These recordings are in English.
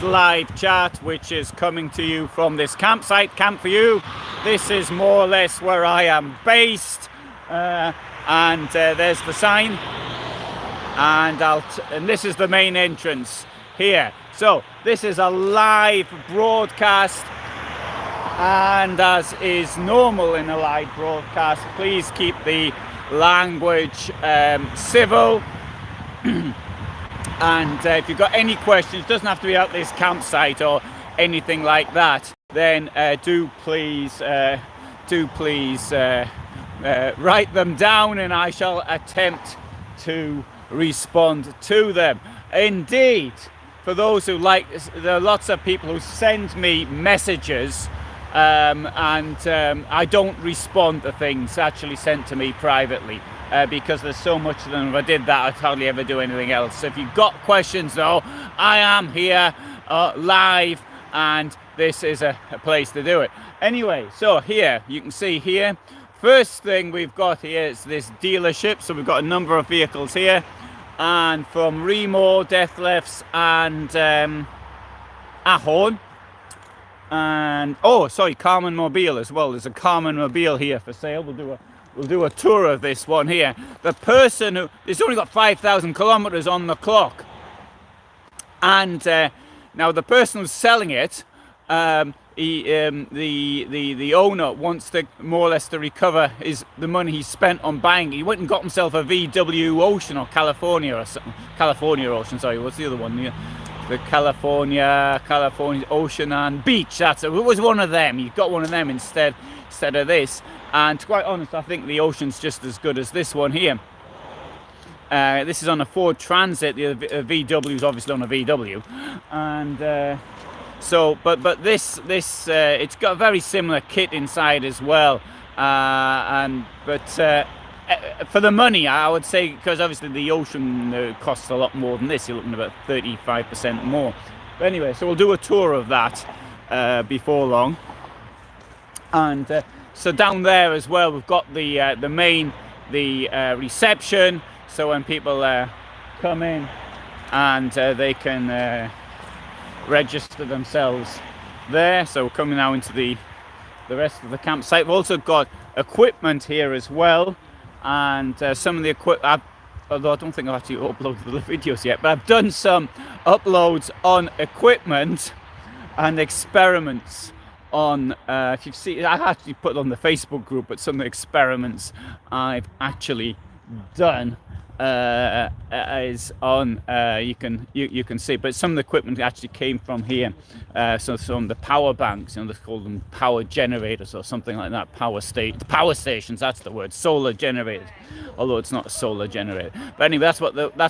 live chat, which is coming to you from this campsite, Camp4U. This is more or less where I am based, and there's the sign, and this is the main entrance here. So this is a live broadcast, and as is normal in a live broadcast, please keep the language civil. And if you've got any questions, it doesn't have to be at this campsite or anything like that, then do please write them down, and I shall attempt to respond to them. Indeed, for those who like, there are lots of people who send me messages, and I don't respond to things actually sent to me privately. Because there's so much of them. If I did that, I'd hardly ever do anything else. So if you've got questions though, I am here live, and this is a place to do it. Anyway, so here, you can see here, first thing we've got here is this dealership. So we've got a number of vehicles here, and from Renault, Deathlefts, and Ahorn. And, oh, sorry, Karmann Mobil as well. There's a Karmann Mobil here for sale. We'll do a tour of this one here. The person who, it's only got 5,000 kilometers on the clock, and now the person who's selling it, the owner wants to more or less to recover the money he spent on buying. He went and got himself a VW Ocean, or California or something. California Ocean, sorry. What's the other one? The California Ocean and Beach. It was one of them. You got one of them instead of this. And to be quite honest, I think the Ocean's just as good as this one here. This is on a Ford Transit. The VW is obviously on a VW, and so, but this it's got a very similar kit inside as well. But for the money, I would say, because obviously the Ocean costs a lot more than this. You're looking at about 35% more. But anyway, so we'll do a tour of that before long, and. So down there as well, we've got the main reception. So when people come in, and they can register themselves there. So we're coming now into the rest of the campsite. We've also got equipment here as well, and some of the equipment. Although I don't think I've actually uploaded the videos yet, but I've done some uploads on equipment and experiments. On if you've seen, I actually put it on the Facebook group, but some of the experiments I've actually done is on you can see, but some of the equipment actually came from here. So some of the power banks, they call them power generators or something like that. Power stations, that's the word. Solar generators, although it's not a solar generator. But anyway, that's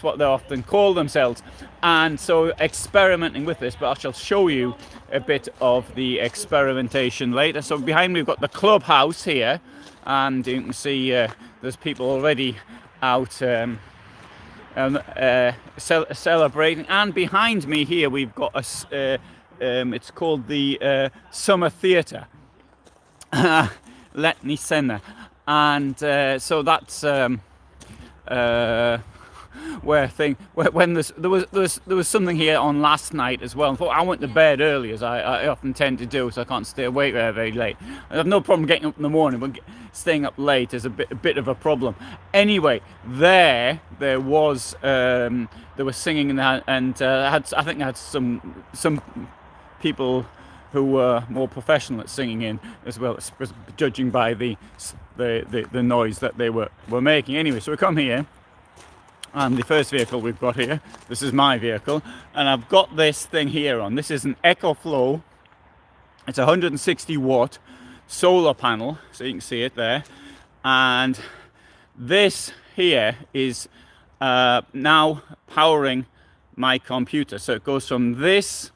what they often call themselves. And so experimenting with this, but I shall show you a bit of the experimentation later. So behind me we've got the clubhouse here, and you can see there's people already out celebrating. And behind me here we've got it's called the Summer Theatre, Letní scéna, and so that's when there was something here on last night as well. I went to bed early, as I often tend to do, so I can't stay awake very late. I have no problem getting up in the morning, but staying up late is a bit of a problem. Anyway, there was they were singing, and I think I had some people who were more professional at singing in as well, judging by the noise that they were making. Anyway, so we come here. And the first vehicle we've got here, this is my vehicle, and I've got this thing here on. This is an EcoFlow. It's a 160 watt solar panel, so you can see it there. And this here is now powering my computer. So it goes from this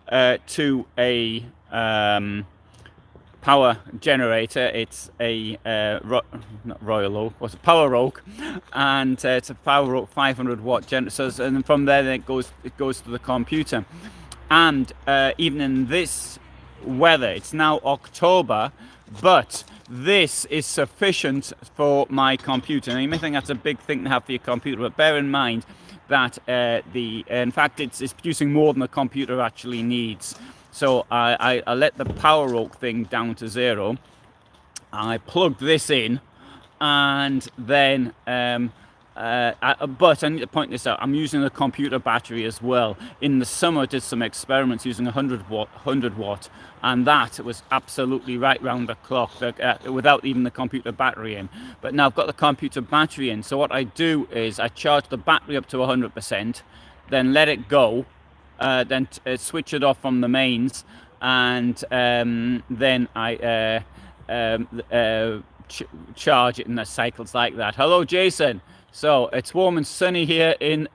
to a power generator. It's a not Royal Oak, what's a Power Oak, and it's a Power Oak 500 watt generator. So, and from there, then it goes to the computer. And even in this weather, it's now October, but this is sufficient for my computer. Now you may think that's a big thing to have for your computer, but bear in mind that in fact it's producing more than the computer actually needs. So I let the power yoke thing down to 0. I plugged this in, and then but I need to point this out, I'm using a computer battery as well. In the summer I did some experiments using 100 watt, and that was absolutely right round the clock, without even the computer battery in. But now I've got the computer battery in, so what I do is I charge the battery up to 100%, then let it go, then switch it off from the mains, and then I charge it in the cycles like that. Hello Jason. So it's warm and sunny here in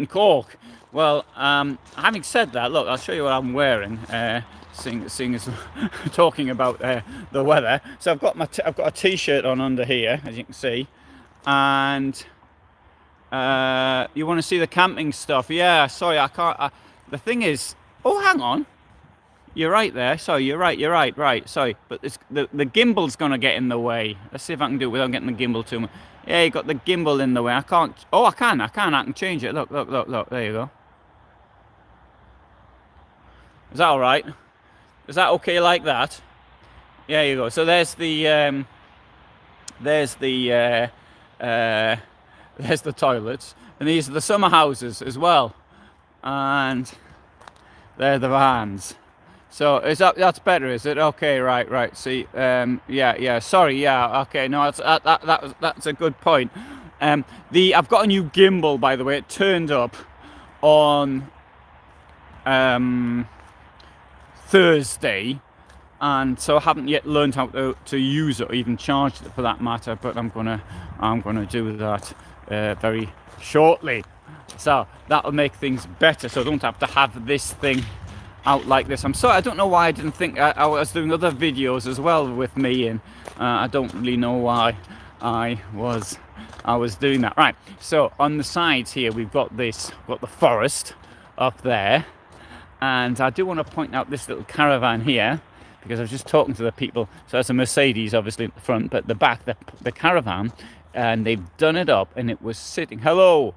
Cork. Well, having said that, look, I'll show you what I'm wearing. Seeing as talking about the weather. So I've got a t-shirt on under here, as you can see, and you want to see the camping stuff? Yeah. Sorry, I can't. The thing is, oh, hang on. You're right there. Sorry, you're right. Right. Sorry, but the gimbal's gonna get in the way. Let's see if I can do it without getting the gimbal too much. Yeah, you got the gimbal in the way. I can't. Oh, I can. I can change it. Look. There you go. Is that all right? Is that okay like that? Yeah, you go. So there's the toilets, and these are the summer houses as well, and they're the vans. So that's better, is it? Okay, right. See, yeah. Sorry, yeah. Okay, no, that's a good point. I've got a new gimbal, by the way. It turned up on Thursday, and so I haven't yet learned how to use it or even charge it for that matter. But I'm gonna do that very shortly. So that'll make things better. So I don't have to have this thing out like this. I'm sorry, I don't know why I didn't think I was doing other videos as well with me, and I don't really know why I was doing that. Right, so on the sides here we've got the forest up there, and I do want to point out this little caravan here, because I was just talking to the people. So there's a Mercedes obviously at the front, but the back, the caravan, and they've done it up, and it was sitting, hello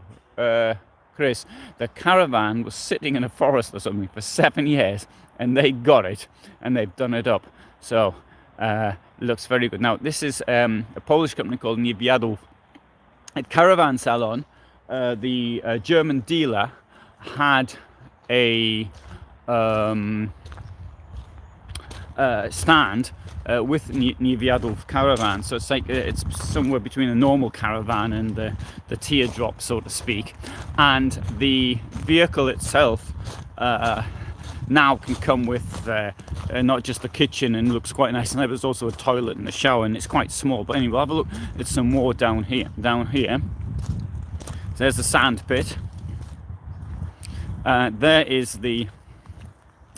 Chris, the caravan was sitting in a forest or something for 7 years, and they got it, and they've done it up. So it looks very good. Now this is a Polish company called Niesmann. At Caravan Salon, the German dealer had a stand with Niesmann caravan. So it's like it's somewhere between a normal caravan and the teardrop, so to speak. And the vehicle itself now can come with not just the kitchen, and looks quite nice, and there's also a toilet and a shower, and it's quite small. But anyway, we'll have a look at some more down here. So there's the sand pit. There is the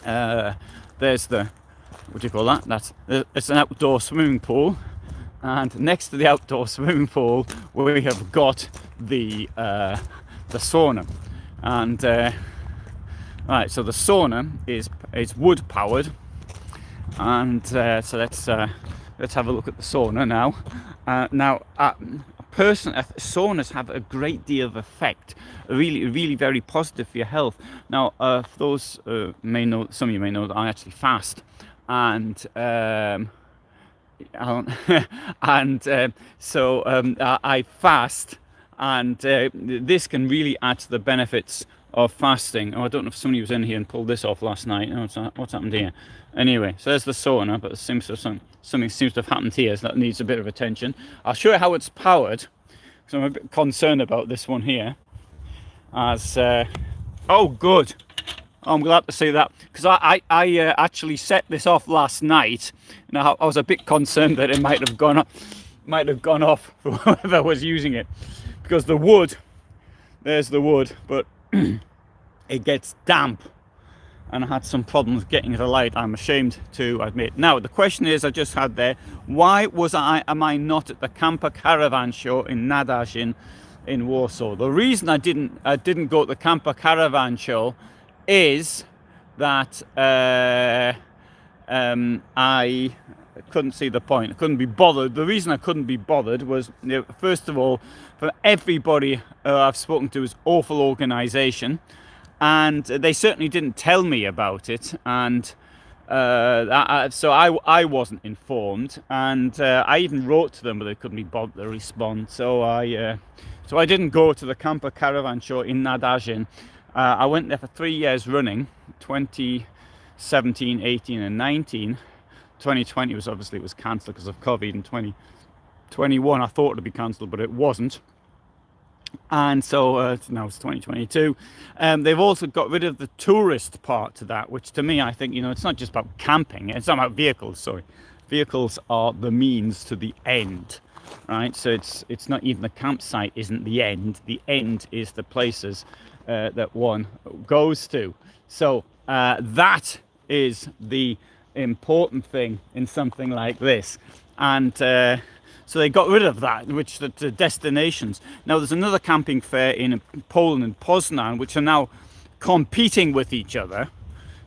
there's the, what do you call that? It's an outdoor swimming pool, and next to the outdoor swimming pool we have got the sauna. And right, so the sauna is wood powered, and so let's have a look at the sauna now. Personally, saunas have a great deal of effect, really very positive for your health. Now, for those may know, some of you may know that I actually fast, and so I fast, and this can really add to the benefits of fasting. Oh, I don't know if somebody was in here and pulled this off last night. Oh, what's happened here? Anyway, so there's the sauna, but something seems to have happened here, so that needs a bit of attention. I'll show you how it's powered, because I'm a bit concerned about this one here. Oh, good. Oh, I'm glad to see that, because I actually set this off last night, and I was a bit concerned that it might have gone off for whoever was using it, because the wood, there's the wood, but it gets damp, and I had some problems getting it alight, I'm ashamed to admit. Now the question is, I just had there, why am I not at the camper caravan show in Nadaj in Warsaw? The reason I didn't go to the camper caravan show is that I couldn't see the point. I couldn't be bothered. The reason I couldn't be bothered was, first of all, for everybody I've spoken to is awful organisation, and they certainly didn't tell me about it, and so I wasn't informed, and I even wrote to them, but they couldn't be bothered to respond. So I didn't go to the camper caravan show in Nadajin. I went there for 3 years running, 2017, 18 and 19. 2020 was obviously, it was cancelled because of COVID, and 2021 I thought it would be cancelled, but it wasn't. And so now it's 2022. They've also got rid of the tourist part to that, which to me, I think, it's not just about camping. It's not about vehicles, sorry. Vehicles are the means to the end, right? So it's not even the campsite isn't the end. The end is the places that one goes to. So that is the important thing in something like this. And so they got rid of that, which the destinations. Now there's another camping fair in Poland and Poznan, which are now competing with each other.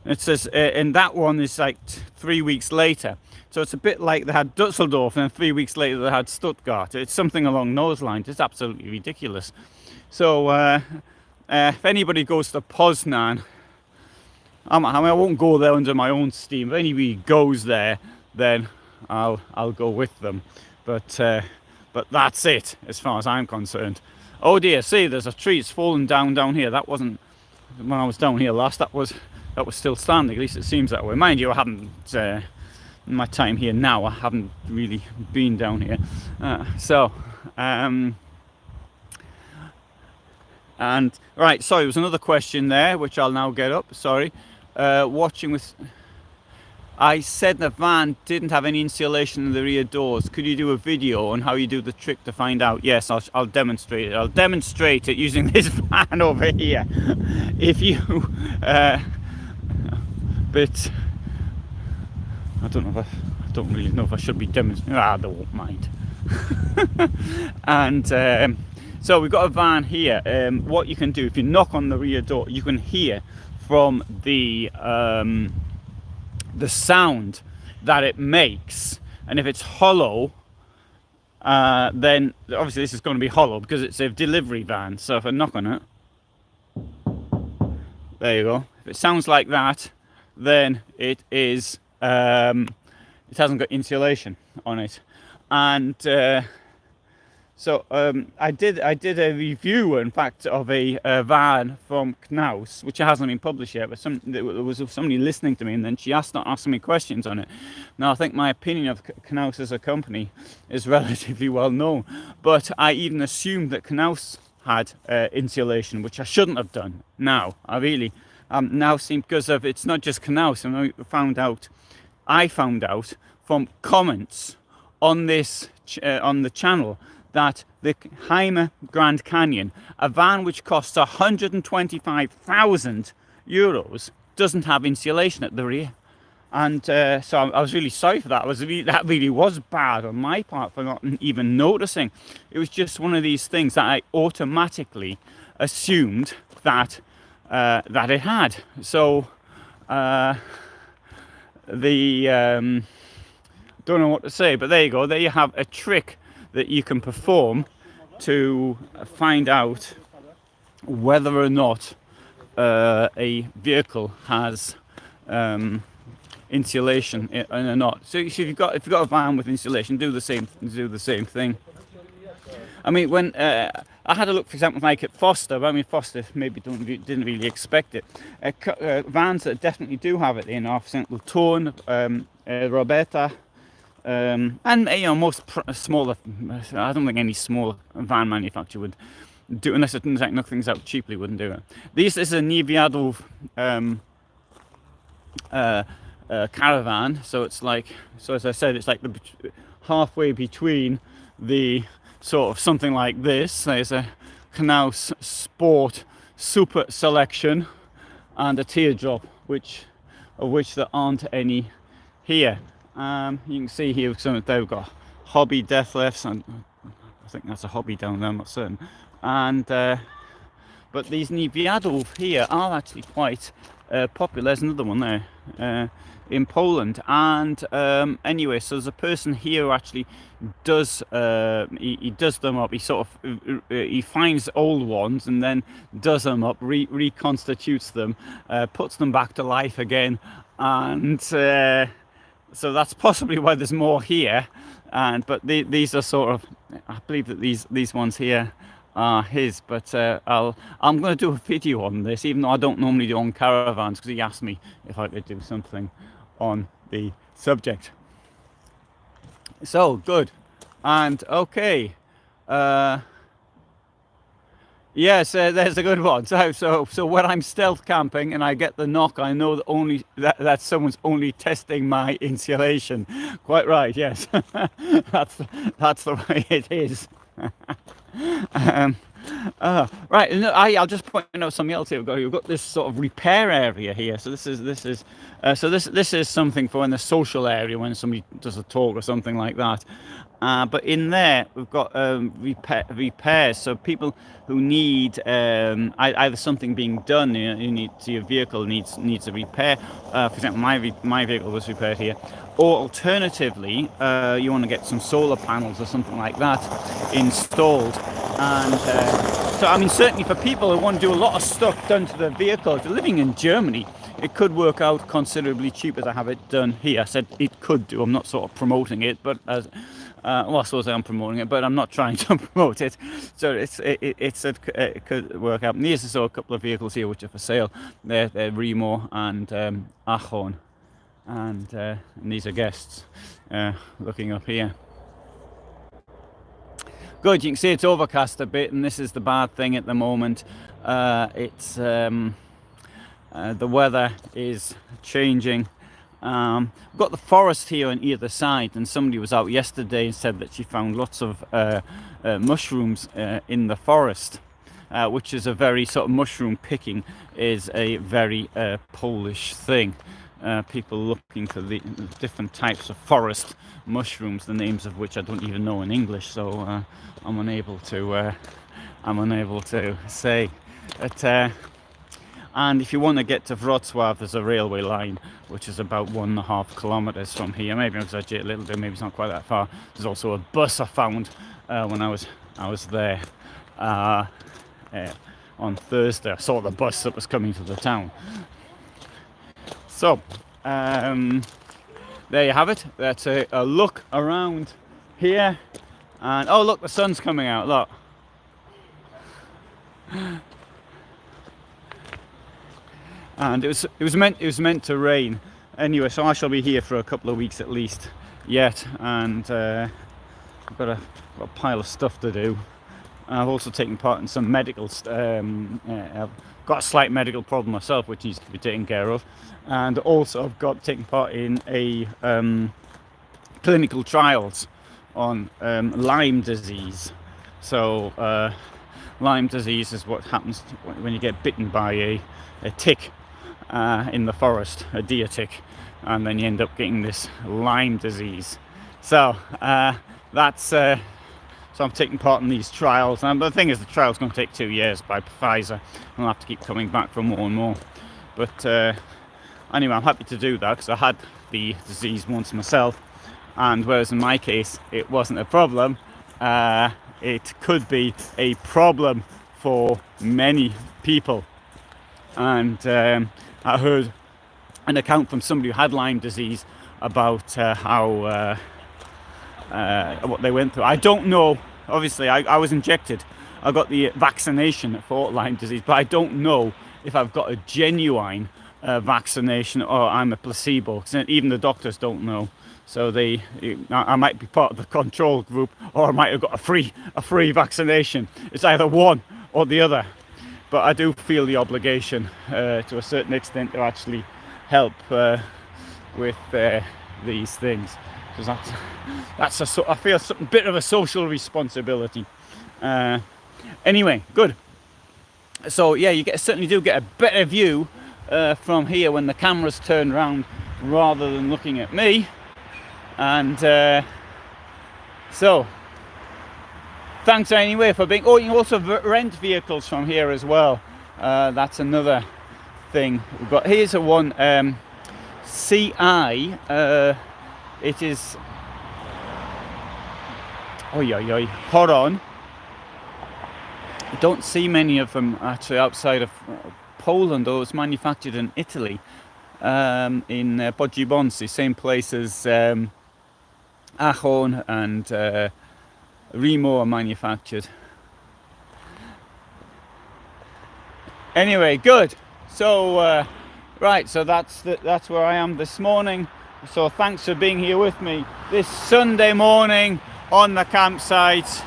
It says, and that one is like 3 weeks later. So it's a bit like they had Dusseldorf, and then 3 weeks later they had Stuttgart. It's something along those lines. It's absolutely ridiculous. So if anybody goes to Poznan, I won't go there under my own steam. If anybody goes there, then I'll go with them. But that's it as far as I'm concerned. Oh dear, see, there's a tree. It's fallen down here. That wasn't when I was down here last. That was still standing. At least it seems that way. Mind you, I haven't in my time here now. I haven't really been down here. And right, sorry, there was another question there, which I'll now get up. Sorry. Watching with, I said the van didn't have any insulation in the rear doors. Could you do a video on how you do the trick to find out? Yes, I'll demonstrate it. I'll demonstrate it using this van over here. If you but I don't really know if I should be demonstrating. They won't mind. And so we've got a van here. What you can do, if you knock on the rear door, you can hear from the sound that it makes, and if it's hollow, then obviously this is going to be hollow because it's a delivery van. So if I knock on it, there you go. If it sounds like that, then it is it hasn't got insulation on it. And so I did a review, in fact, of a van from Knaus, which hasn't been published yet, but there was somebody listening to me, and then she asked me questions on it. Now, I think my opinion of Knaus as a company is relatively well known, but I even assumed that Knaus had insulation, which I shouldn't have done. Now, I really now seem, because of it's not just Knaus, and I found out from comments on this on the channel that the Hymer Grand Canyon, a van which costs 125,000 euros, doesn't have insulation at the rear. And so I was really sorry for that. That really was bad on my part for not even noticing. It was just one of these things that I automatically assumed that it had. So don't know what to say, but there you go. There you have a trick that you can perform to find out whether or not a vehicle has insulation or not. So if you've got a van with insulation, do the same thing. I mean, when I had a look, for example, like at Forster. But I mean, Forster maybe didn't really expect it. Vans that definitely do have it in are, for example, Tone, Robeta. And most smaller, I don't think any small van manufacturer would do, unless it like nothing's out cheaply, wouldn't do it. This is a Niewiadów caravan, so it's like, so as I said, it's like the halfway between the sort of something like this. There's a Knaus Sport Super Selection and a Teardrop, of which there aren't any here. You can see here they've got Hobby Death Lifts, and I think that's a Hobby down there, I'm not certain. And but these Niewiadów here are actually quite popular. There's another one there in Poland, and anyway, so there's a person here who actually does he does them up. He sort of he finds old ones and then does them up, reconstitutes them, puts them back to life again, and so that's possibly why there's more here. And but these are sort of, I believe that these ones here are his, but I'm going to do a video on this, even though I don't normally do on caravans, because he asked me if I could do something on the subject. So good. And okay, yes, there's a good one. So when I'm stealth camping and I get the knock, I know that someone's only testing my insulation. Quite right, yes. that's the way it is. Right, I'll just point out something else here. We've got this sort of repair area here. So this is something for in the social area when somebody does a talk or something like that. But in there we've got repairs. So people who need either something being done, your vehicle needs a repair. For example, my vehicle was repaired here. Or alternatively, you want to get some solar panels or something like that installed. And so, I mean, certainly for people who want to do a lot of stuff done to their vehicle, if you're living in Germany, it could work out considerably cheaper to have it done here. I said it could do. I'm not sort of promoting it, but well, I suppose I am promoting it, but I'm not trying to promote it. So it could work out. And here's also a couple of vehicles here which are for sale. They're Remo and Achon. And these are guests looking up here. Good, you can see it's overcast a bit, and this is the bad thing at the moment. It's the weather is changing. We've got the forest here on either side, and somebody was out yesterday and said that she found lots of mushrooms in the forest, which is a very sort of mushroom picking is a very Polish thing. People looking for the different types of forest mushrooms, the names of which I don't even know in English, so I'm unable to say. But and if you want to get to Wrocław, there's a railway line which is about 1.5 kilometers from here. Maybe I exaggerate a little bit. Maybe it's not quite that far. There's also a bus I found when I was there on Thursday. I saw the bus that was coming to the town. So, there you have it. That's a look around here. And oh, look, the sun's coming out. Look. And it was meant to rain. Anyway, so I shall be here for a couple of weeks at least yet. And I've got a pile of stuff to do. I've also taken part in some medical. I've got a slight medical problem myself, which needs to be taken care of, and also I've taken part in a clinical trials on Lyme disease. So Lyme disease is what happens when you get bitten by a tick in the forest, a deer tick, and then you end up getting this Lyme disease. So that's. So I'm taking part in these trials, and the thing is, the trial's going to take 2 years by Pfizer. I'll have to keep coming back for more and more. But anyway, I'm happy to do that because I had the disease once myself, and whereas in my case it wasn't a problem, it could be a problem for many people. And I heard an account from somebody who had Lyme disease about how what they went through. I don't know. Obviously, I was injected. I got the vaccination for Lyme disease, but I don't know if I've got a genuine vaccination or I'm a placebo. Even the doctors don't know. So I might be part of the control group, or I might have got a free vaccination. It's either one or the other. But I do feel the obligation to a certain extent to actually help with these things. Because I feel a bit of a social responsibility. Anyway, good. So yeah, you certainly do get a better view from here when the camera's turned around rather than looking at me. And so thanks anyway for being. Oh, you can also rent vehicles from here as well. That's another thing we've got. Here's a one, CI. It is. Oi, hold on. I don't see many of them actually outside of Poland, though. It's manufactured in Italy, in Poggibonsi, same place as Aachen and Renault are manufactured. Anyway, good. So right, so that's where I am this morning. So thanks for being here with me this Sunday morning on the campsite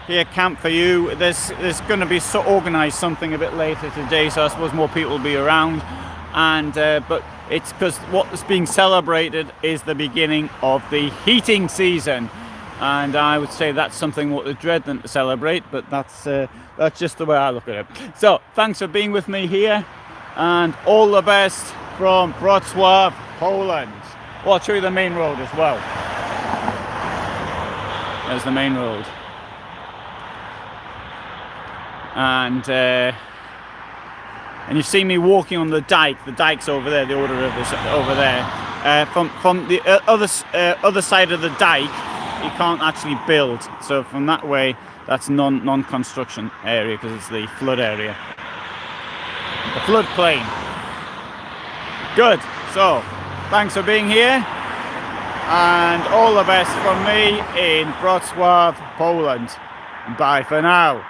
here, Camp4U. There's going to be organised something a bit later today, so I suppose more people will be around. And but it's because what's being celebrated is the beginning of the heating season, and I would say that's something what we're dreading to celebrate, but that's just the way I look at it. So thanks for being with me here, and all the best from Wrocław, Poland. Well, I'll show you the main road as well. There's the main road. And you've seen me walking on the dike. The dike's over there, the Order of this over there. From the other side of the dike, you can't actually build. So from that way, that's non-construction area, because it's the flood area, the floodplain. Good. So thanks for being here, and all the best from me in Wrocław, Poland. Bye for now.